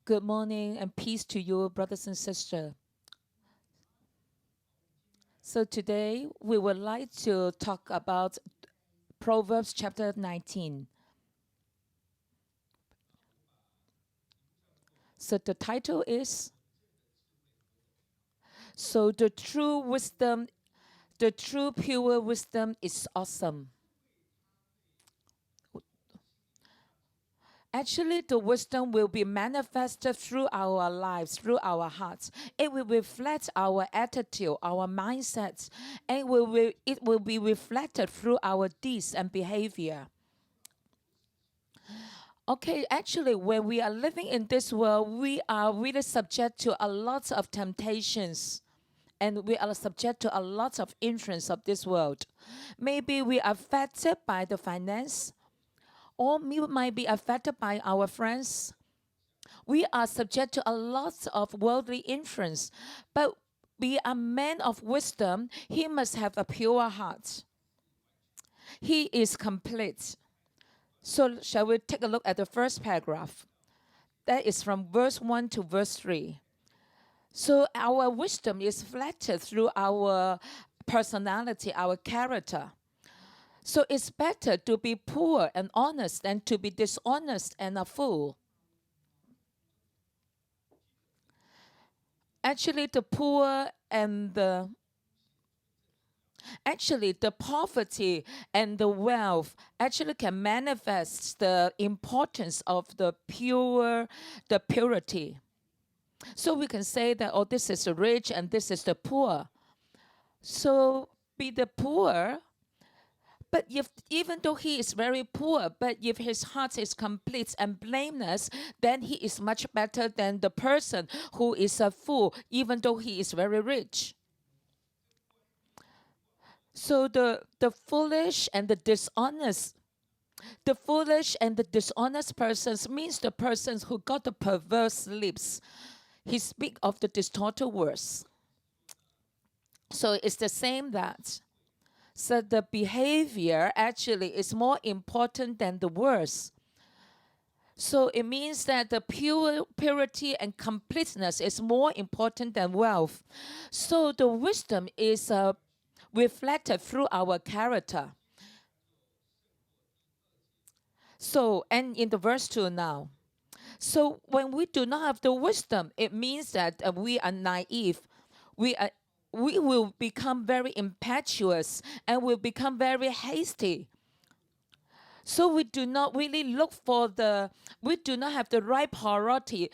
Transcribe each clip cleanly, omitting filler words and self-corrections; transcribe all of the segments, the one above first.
Good morning and peace to you, brothers and sisters. So today we would like to talk about Proverbs chapter 19. So the title is So the true pure wisdom is awesome. Actually, the wisdom will be manifested through our lives, through our hearts. It will reflect our attitude, our mindsets, and it will be reflected through our deeds and behavior. Okay, actually, when we are living in this world, we are really subject to a lot of temptations. And we are subject to a lot of influence of this world. Maybe we are affected by the finance, or we might be affected by our friends. We are subject to a lot of worldly influence, but be a man of wisdom, he must have a pure heart. He is complete. So, shall we take a look at the first paragraph? That is from verse 1 to verse 3. So, our wisdom is reflected through our personality, our character. So, it's better to be poor and honest than to be dishonest and a fool. Actually, the poor and the actually the poverty and the wealth actually can manifest the importance of the purity. So we can say that, oh, this is the rich and this is the poor. So be the poor, but if even though he is very poor, but if his heart is complete and blameless, then he is much better than the person who is a fool, even though he is very rich. So the foolish and the dishonest persons means the persons who got the perverse lips. He speak of the distorted words. So it's the same that. So the behavior actually is more important than the words. So it means that the purity and completeness is more important than wealth. So the wisdom is reflected through our character. So, and in the verse 2 now. So when we do not have the wisdom, it means that we are naive. We are we will become very impetuous and will become very hasty. So we do not really we do not have the right priority,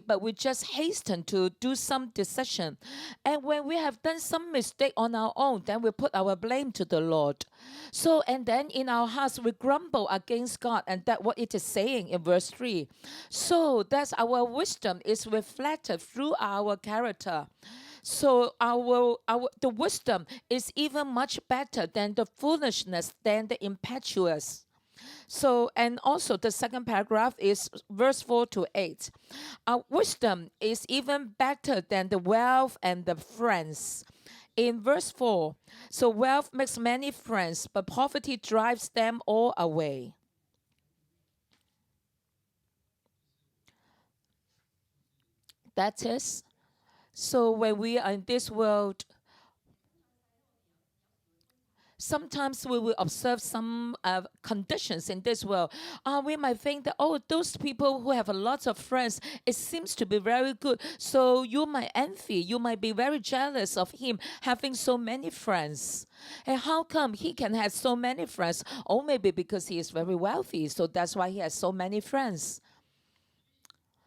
but we just hasten to do some decision. And when we have done some mistake on our own, then we put our blame to the Lord. So, and then in our hearts, we grumble against God, and that what it is saying in verse 3. So that's our wisdom is reflected through our character. So the wisdom is even much better than the foolishness, than the impetuous. So, and also the second paragraph is verse 4 to 8. Our wisdom is even better than the wealth and the friends. In verse 4, so wealth makes many friends, but poverty drives them all away. That is, so when we are in this world, sometimes we will observe some conditions in this world. We might think that, oh, those people who have a lot of friends, it seems to be very good. So you might envy, you might be very jealous of him having so many friends. And how come he can have so many friends? Oh, maybe because he is very wealthy, so that's why he has so many friends.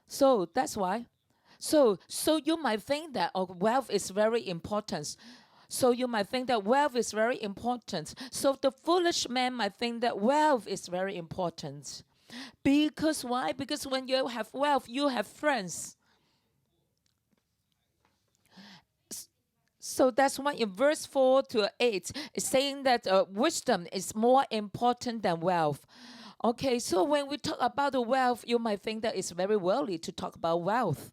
So that's why. So you might think that wealth is very important. So you might think that wealth is very important. So the foolish man might think that wealth is very important. Because why? Because when you have wealth, you have friends. So that's why in verse 4 to 8, it's saying that wisdom is more important than wealth. Okay, so when we talk about the wealth, you might think that it's very worldly to talk about wealth.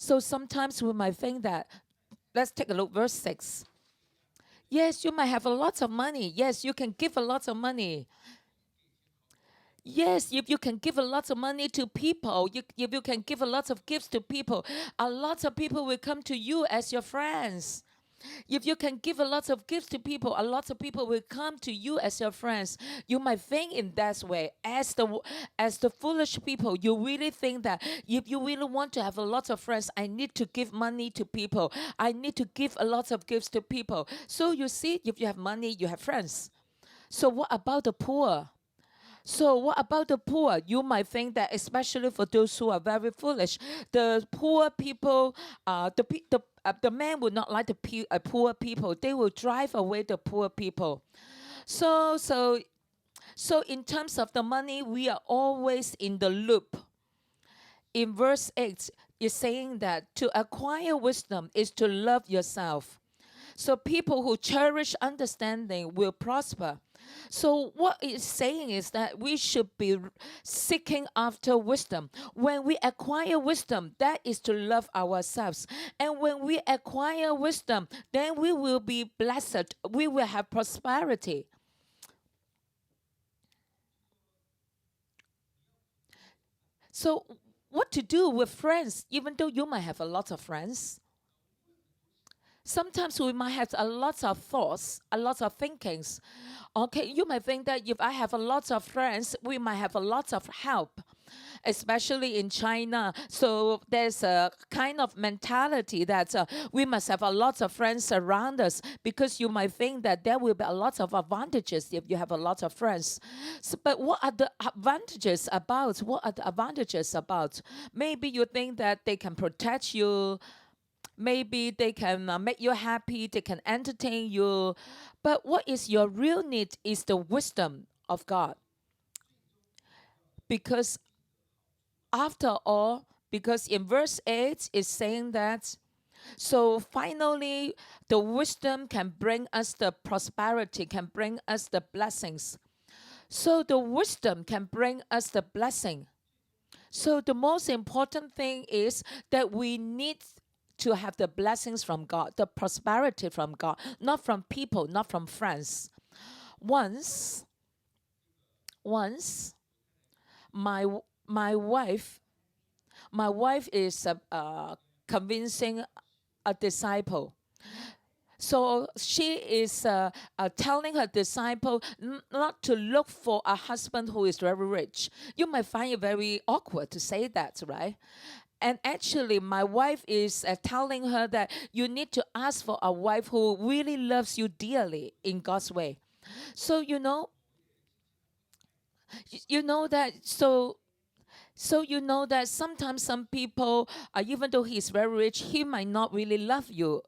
So sometimes we might think that, let's take a look, verse 6. Yes, you might have a lot of money. Yes, you can give a lot of money. Yes, if you can give a lot of money to people, if you can give a lot of gifts to people, a lot of people will come to you as your friends. If you can give a lot of gifts to people, a lot of people will come to you as your friends. You might think in that way. As the foolish people, you really think that if you really want to have a lot of friends, I need to give money to people. I need to give a lot of gifts to people. So you see, if you have money, you have friends. So what about the poor? So what about the poor? You might think that, especially for those who are very foolish, the poor people, the man would not like the poor people. They will drive away the poor people. So so so in terms of the money, we are always in the loop. In verse 8, it's saying that to acquire wisdom is to love yourself. So people who cherish understanding will prosper. So what it's saying is that we should be seeking after wisdom. When we acquire wisdom, that is to love ourselves. And when we acquire wisdom, then we will be blessed. We will have prosperity. So what to do with friends, even though you might have a lot of friends? Sometimes we might have a lot of thoughts, a lot of thinkings. Okay, you might think that if I have a lot of friends, we might have a lot of help, especially in China. So there's a kind of mentality that we must have a lot of friends around us, because you might think that there will be a lot of advantages if you have a lot of friends. So, but what are the advantages about? What are the advantages about? Maybe you think that they can protect you. Maybe they can make you happy, they can entertain you. But what is your real need is the wisdom of God. Because after all, because in verse 8 it's saying that, so finally the wisdom can bring us the prosperity, can bring us the blessings. So the wisdom can bring us the blessing. So the most important thing is that we need to have the blessings from God, the prosperity from God, not from people, not from friends. Once, once, my my wife, my wife is convincing a disciple. So she is telling her disciple not to look for a husband who is very rich. You might find it very awkward to say that, right? And actually, my wife is telling her that you need to ask for a wife who really loves you dearly in God's way. So you know that you know that sometimes some people, even though he's very rich, he might not really love you.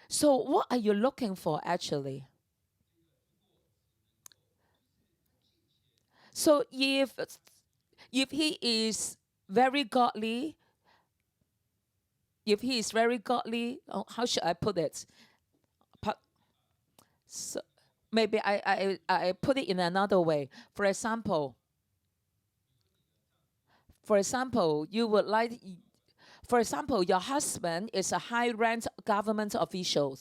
So what are you looking for actually? So if he is very godly, if he is very godly, how should I put it? Pa- So maybe I put it in another way. For example, you would like, for example, your husband is a high ranked government official.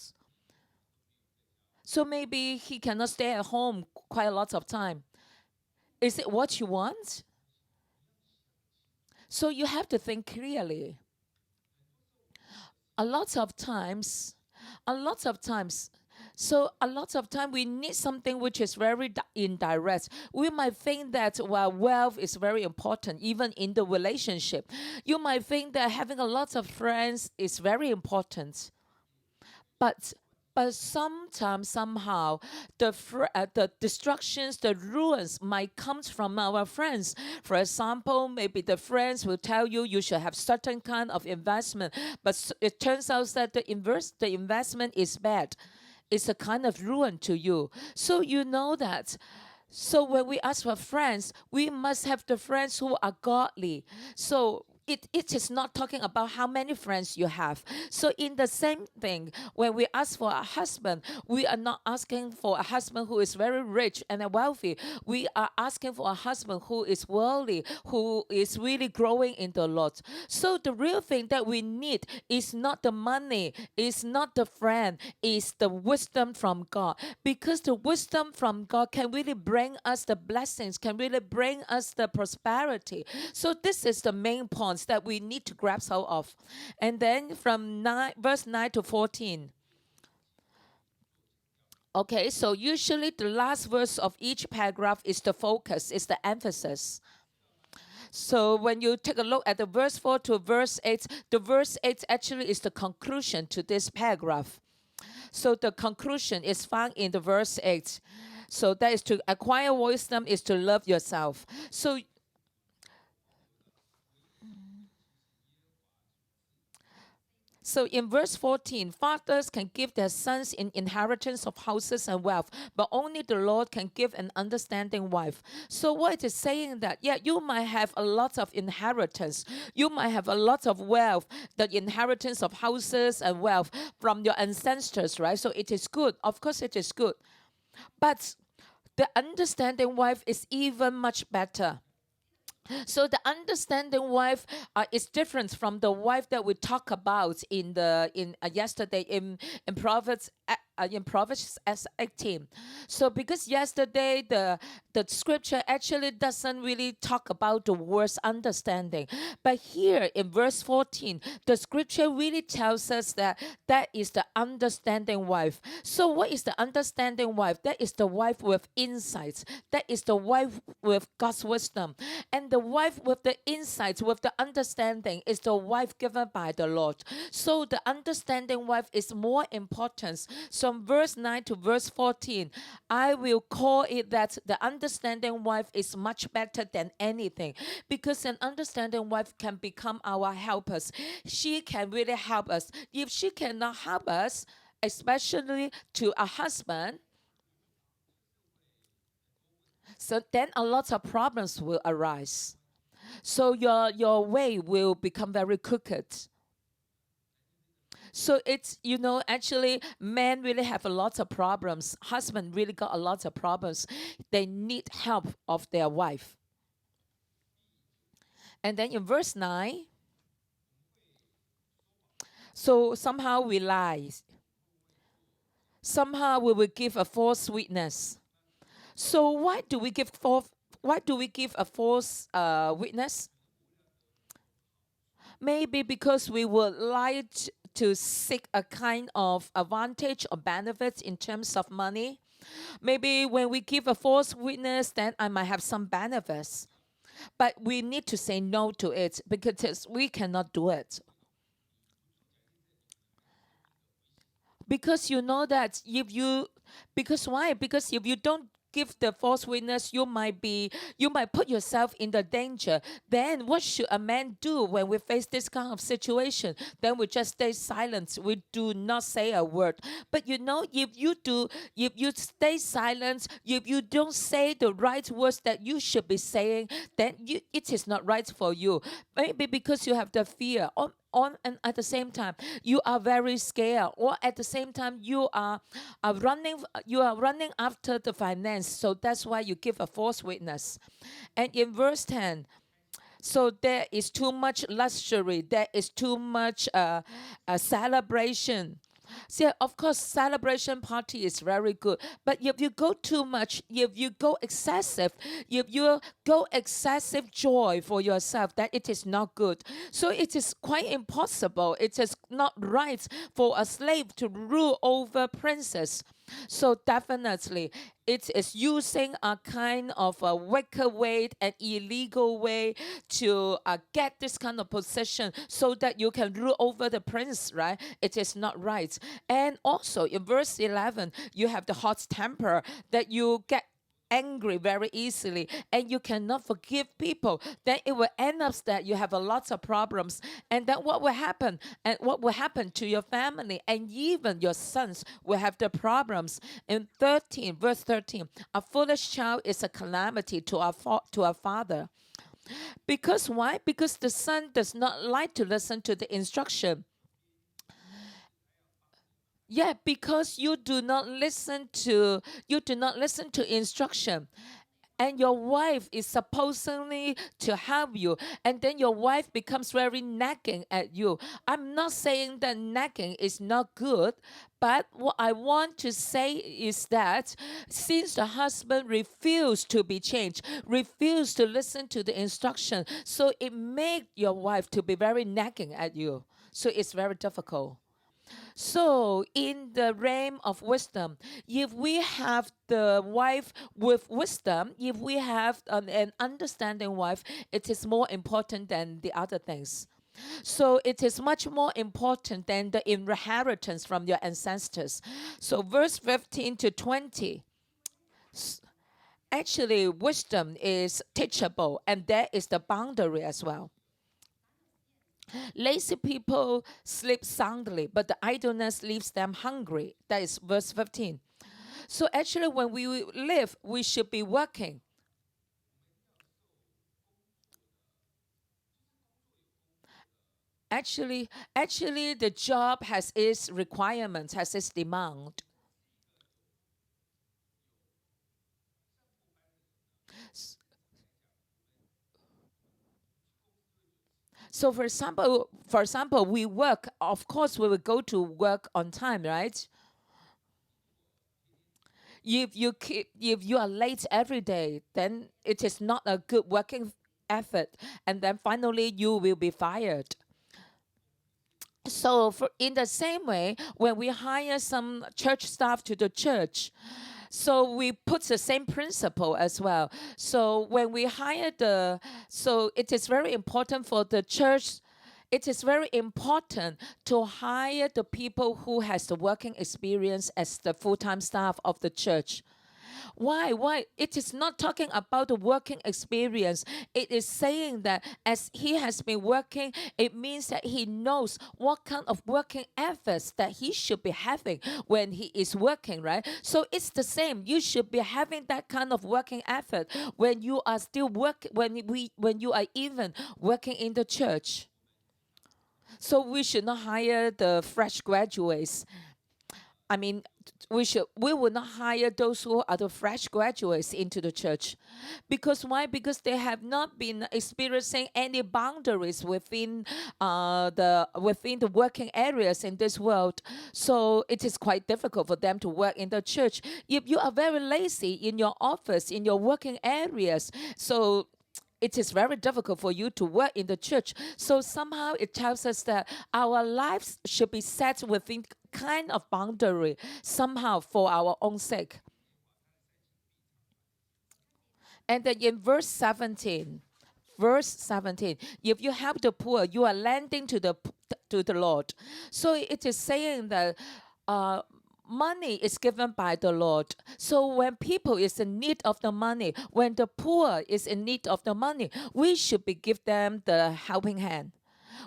So maybe he cannot stay at home quite a lot of time. Is it what you want? So you have to think clearly. A lot of times, a lot of times, so a lot of time we need something which is very indirect. We might think that, well, wealth is very important even in the relationship. You might think that having a lot of friends is very important. But sometimes somehow the destructions, the ruins might come from our friends. For example, maybe the friends will tell you you should have certain kind of investment, but it turns out that the investment is bad. It's a kind of ruin to you. So you know that. So when we ask for friends, we must have the friends who are godly. So it is not talking about how many friends you have. So in the same thing, when we ask for a husband, we are not asking for a husband who is very rich and wealthy. We are asking for a husband who is worldly, who is really growing in the Lord. So the real thing that we need is not the money, is not the friend, is the wisdom from God. Because the wisdom from God can really bring us the blessings, can really bring us the prosperity. So this is the main points that we need to grasp hold of. And then from verse 9 to 14. Okay, so usually the last verse of each paragraph is the focus, is the emphasis. So when you take a look at the verse 4 to verse 8, the verse 8 actually is the conclusion to this paragraph. So the conclusion is found in the verse 8. So that is to acquire wisdom is to love yourself. So in verse 14, fathers can give their sons an inheritance of houses and wealth, but only the Lord can give an understanding wife. So what it is saying that, yeah, you might have a lot of inheritance. You might have a lot of wealth, the inheritance of houses and wealth from your ancestors, right? So it is good. Of course it is good. But the understanding wife is even much better. So the understanding wife is different from the wife that we talk about in yesterday in Proverbs 18. So because yesterday the scripture actually doesn't really talk about the words understanding, but here in verse 14 the scripture really tells us that that is the understanding wife. So what is the understanding wife? That is the wife with insights. That is the wife with God's wisdom. And the wife with the insights, with the understanding, is the wife given by the Lord. So the understanding wife is more important. So from verse 9 to verse 14, I will call it that the understanding wife is much better than anything, because an understanding wife can become our helpers. She can really help us. If she cannot help us, especially to a husband, so then a lot of problems will arise. So your way will become very crooked. So it's, actually men really have a lot of problems. Husband really got a lot of problems. They need help of their wife. And then in verse 9, so somehow we lie. Somehow we will give a false witness. So why do we give a false witness? Maybe because we would like to seek a kind of advantage or benefits in terms of money. Maybe when we give a false witness, then I might have some benefits. But we need to say no to it because we cannot do it. Because you know that because why? Because if you don't give the false witness, you might put yourself in the danger. Then what should a man do when we face this kind of situation? Then we just stay silent. We do not say a word. But if you stay silent, if you don't say the right words that you should be saying, then it is not right for you. Maybe because you have the fear, and at the same time you are very scared, or at the same time you are running after the finance. So that's why you give a false witness. And in verse 10, so there is too much luxury, there is too much celebration. See, of course, celebration party is very good. But if you go too much, if you go excessive joy for yourself, that it is not good. So it is quite impossible. It is not right for a slave to rule over princess. So definitely, it is using a kind of a wicked way, an illegal way to get this kind of position so that you can rule over the prince, right? It is not right. And also in verse 11, you have the hot temper, that you get angry very easily and you cannot forgive people. Then it will end up that you have a lot of problems. And then what will happen? And what will happen to your family? And even your sons will have the problems. In verse 13, a foolish child is a calamity to our father. Because why? Because the son does not like to listen to the instruction. Yeah, because you do not listen to instruction. And your wife is supposedly to help you, and then your wife becomes very nagging at you. I'm not saying that nagging is not good, but what I want to say is that since the husband refused to be changed, refused to listen to the instruction, so it made your wife to be very nagging at you. So it's very difficult. So, in the realm of wisdom, if we have the wife with wisdom, if we have an understanding wife, it is more important than the other things. So, it is much more important than the inheritance from your ancestors. So, verse 15 to 20. Actually, wisdom is teachable, and that is the boundary as well. Lazy people sleep soundly, but the idleness leaves them hungry. That is verse 15. So actually, when we live, we should be working. Actually, the job has its requirements, has its demand. So for example, we work. Of course, we will go to work on time, right? If you are late every day, then it is not a good working effort, and then finally you will be fired. So, in the same way, when we hire some church staff to the church, so we put the same principle as well. So when we hire so it is very important for the church. It is very important to hire the people who has the working experience as the full-time staff of the church. Why? Why? It is not talking about the working experience. It is saying that as he has been working, it means that he knows what kind of working efforts that he should be having when he is working, right? So it's the same. You should be having that kind of working effort when you are still working, when you are even working in the church. So we should not hire the fresh graduates. I mean, we will not hire those who are the fresh graduates into the church. Because why? Because they have not been experiencing any boundaries within the working areas in this world. So it is quite difficult for them to work in the church. If you are very lazy in your office, in your working areas, so it is very difficult for you to work in the church. So somehow it tells us that our lives should be set within kind of boundary somehow for our own sake. And then in verse 17, if you help the poor, you are lending to the Lord. So it is saying that uh, money is given by the Lord. So when people is in need of the money, when the poor is in need of the money, we should be give them the helping hand.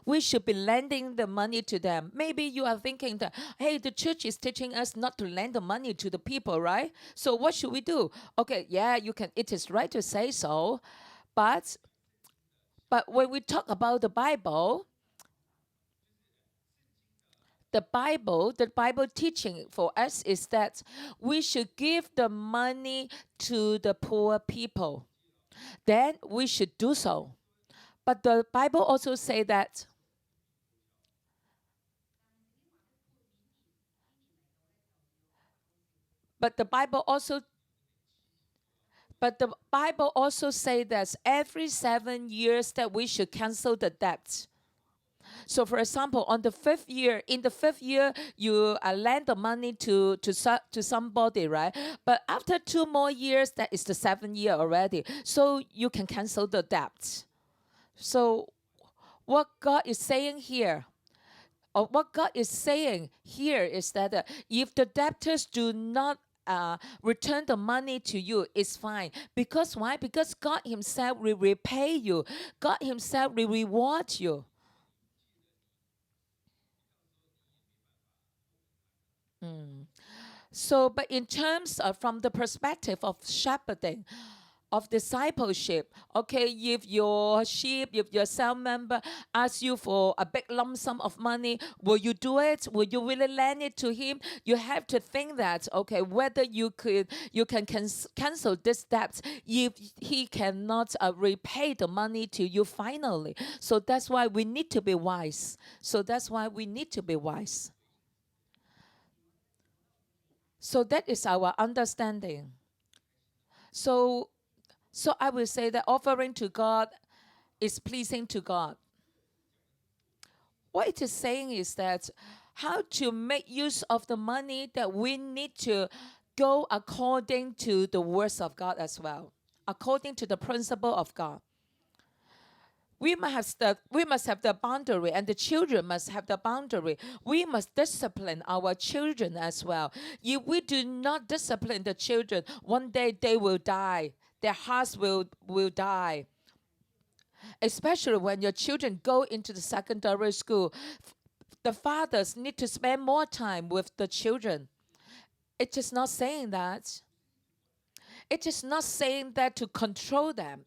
We should be lending the money to them. Maybe you are thinking that, hey, the church is teaching us not to lend the money to the people, right? So what should we do? Okay, yeah, you can. It is right to say so, but when we talk about the Bible teaching for us is that we should give the money to the poor people. Then we should do so. But the Bible also say that but the Bible also but the Bible also say that every 7 years that we should cancel the debt. So, for example, in the fifth year, you lend the money to somebody, right? But after 2 more years, that is the 7th year already. So you can cancel the debt. So what God is saying here, or what God is saying here, is that if the debtors do not return the money to you, it's fine. Because why? Because God Himself will repay you. God Himself will reward you. So, but in terms of from the perspective of shepherding, of discipleship. Okay, if your sheep, if your cell member asks you for a big lump sum of money, will you do it? Will you really lend it to him? You have to think that, okay, whether you can cancel this debt if he cannot repay the money to you finally. So that's why we need to be wise. So that's why we need to be wise. So that is our understanding. So I will say that offering to God is pleasing to God. What it is saying is that how to make use of the money, that we need to go according to the words of God as well, according to the principle of God. We must have the boundary, and the children must have the boundary. We must discipline our children as well. If we do not discipline the children, one day they will die. Their hearts will die. Especially when your children go into the secondary school, the fathers need to spend more time with the children. It is not saying that. It is not saying that to control them.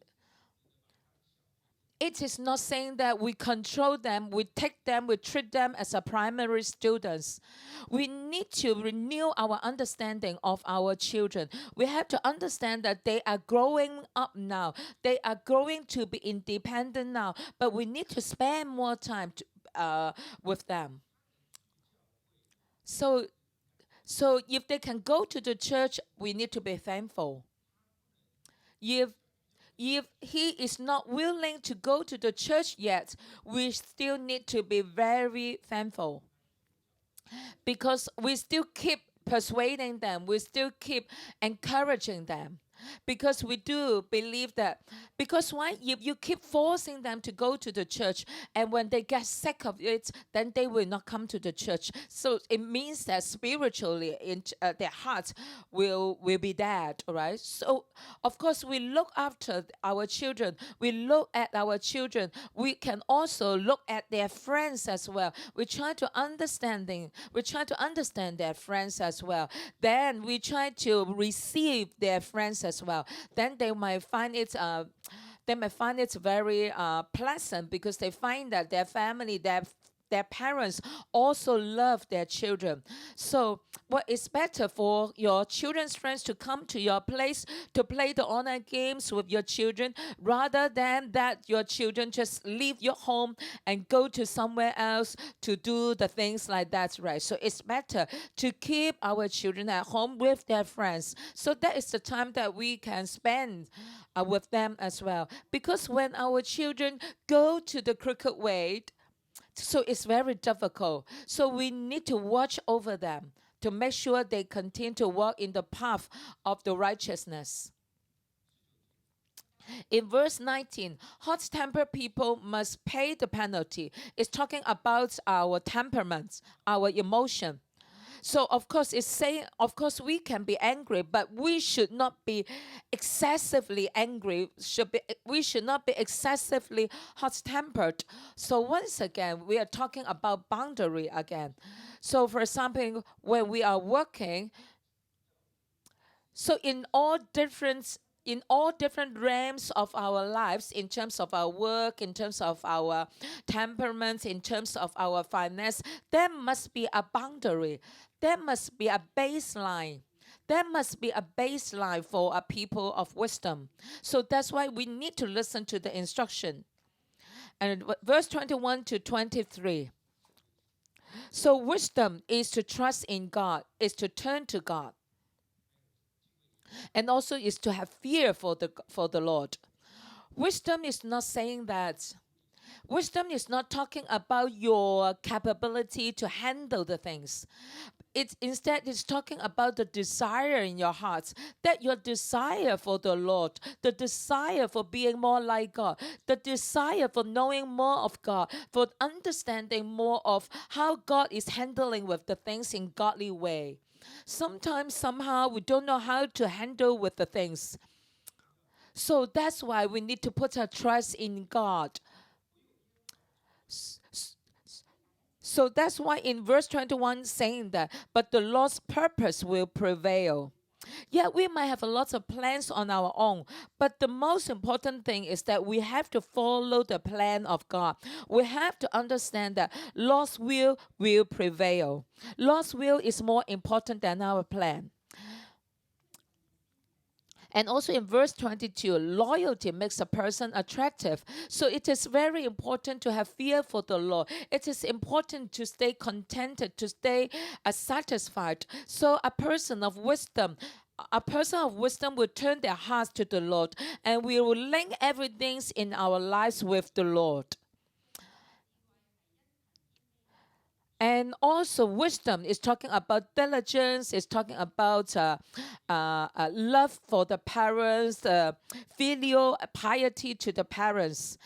It is not saying that we control them, we take them, we treat them as a primary students. We need to renew our understanding of our children. We have to understand that they are growing up now. They are growing to be independent now, but we need to spend more time with them. So if they can go to the church, we need to be thankful. If he is not willing to go to the church yet, we still need to be very thankful, because we still keep persuading them, we still keep encouraging them. Because we do believe that, because why? If you keep forcing them to go to the church, and when they get sick of it, then they will not come to the church. So it means that spiritually, their hearts will be dead. All right. So of course we look after our children. We look at our children. We can also look at their friends as well. We try to understand their friends as well. Then we try to receive their friends as well. Then they might find it very pleasant, because they find that their family, their parents also love their children. So what is better for your children's friends to come to your place to play the online games with your children, rather than that your children just leave your home and go to somewhere else to do the things like that, right? So it's better to keep our children at home with their friends. So that is the time that we can spend with them as well. Because when our children go to the crooked way, so it's very difficult. So we need to watch over them to make sure they continue to walk in the path of the righteousness. In verse 19, hot-tempered people must pay the penalty. It's talking about our temperaments, our emotion. So of course it's saying, of course we can be angry, but we should not be excessively angry. We should not be excessively hot-tempered. So once again, we are talking about boundary again. So for example, when we are working, so in all different realms of our lives, in terms of our work, in terms of our temperaments, in terms of our finance, there must be a boundary. There must be a baseline. There must be a baseline for a people of wisdom. So that's why we need to listen to the instruction. And verse 21 to 23. So wisdom is to trust in God, is to turn to God, and also is to have fear for the Lord. Wisdom is not saying that. Wisdom is not talking about your capability to handle the things. It instead is talking about the desire in your hearts, that your desire for the Lord, the desire for being more like God, the desire for knowing more of God, for understanding more of how God is handling with the things in godly way. Sometimes, somehow, we don't know how to handle with the things. So that's why we need to put our trust in God. So that's why in verse 21 saying that, but the Lord's purpose will prevail. Yeah, we might have a lot of plans on our own, but the most important thing is that we have to follow the plan of God. We have to understand that Lord's will prevail. Lord's will is more important than our plan. And also in verse 22, loyalty makes a person attractive. So it is very important to have fear for the Lord. It is important to stay contented, to stay satisfied. So a person of wisdom will turn their hearts to the Lord, and we will link everything in our lives with the Lord. And also, wisdom is talking about diligence, is talking about love for the parents, filial piety to the parents.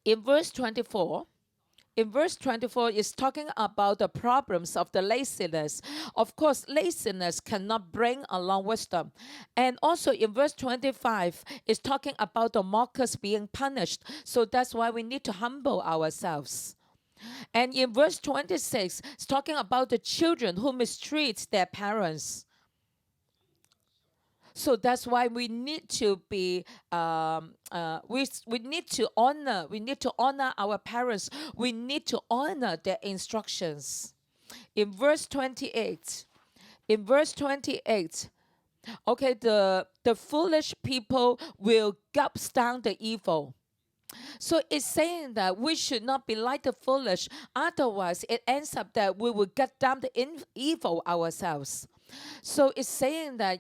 In verse 24, in verse 24 is talking about the problems of the laziness. Of course, laziness cannot bring along wisdom. And also in verse 25 is talking about the mockers being punished. So that's why we need to humble ourselves. And in verse 26 it's talking about the children who mistreat their parents. So that's why we need to be we need to honor our parents. We need to honor their instructions. In verse 28, in verse 28, okay, the foolish people will gulp down the evil. So it's saying that we should not be like the foolish. Otherwise, it ends up that we will get down the evil ourselves. So it's saying that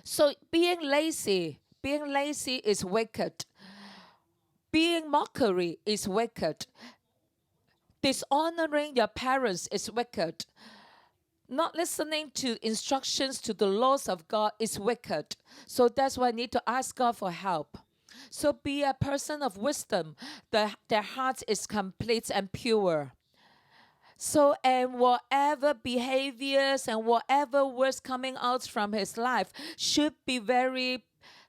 so being lazy is wicked. Being mockery is wicked. Dishonoring your parents is wicked. Not listening to instructions to the laws of God is wicked. So that's why I need to ask God for help. So be a person of wisdom. Their heart is complete and pure. So, and whatever behaviors and whatever words coming out from his life should be very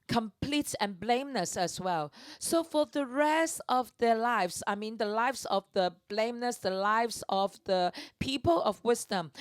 complete and blameless as well. So, for the rest of their lives, I mean, the lives of the blameless, the lives of the people of wisdom,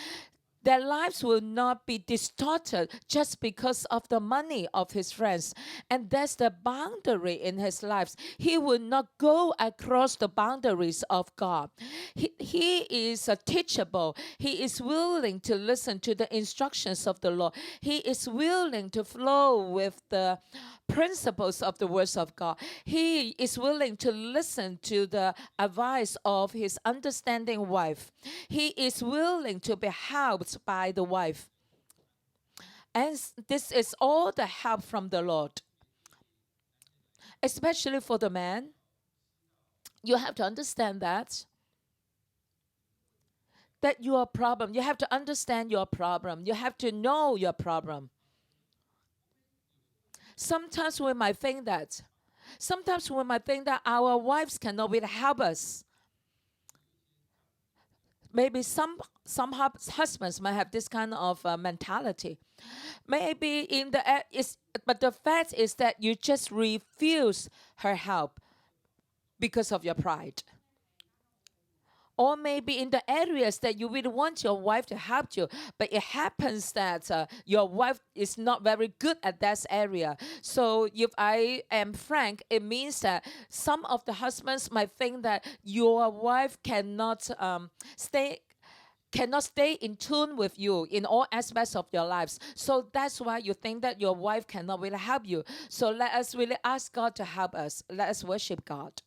their lives will not be distorted just because of the money of his friends. And that's the boundary in his lives. He will not go across the boundaries of God. He is teachable. He is willing to listen to the instructions of the Lord. He is willing to flow with the principles of the words of God. He is willing to listen to the advice of his understanding wife. He is willing to be helped by the wife. And this is all the help from the Lord. Especially for the man, you have to understand that your problem, you have to understand your problem. You have to know your problem. Sometimes we might think that our wives cannot really help us. Maybe some husbands might have this kind of mentality. Maybe but the fact is that you just refuse her help because of your pride. Or maybe in the areas that you really want your wife to help you, but it happens that your wife is not very good at that area. So if I am frank, it means that some of the husbands might think that your wife cannot stay in tune with you in all aspects of your lives. So that's why you think that your wife cannot really help you. So let us really ask God to help us. Let us worship God.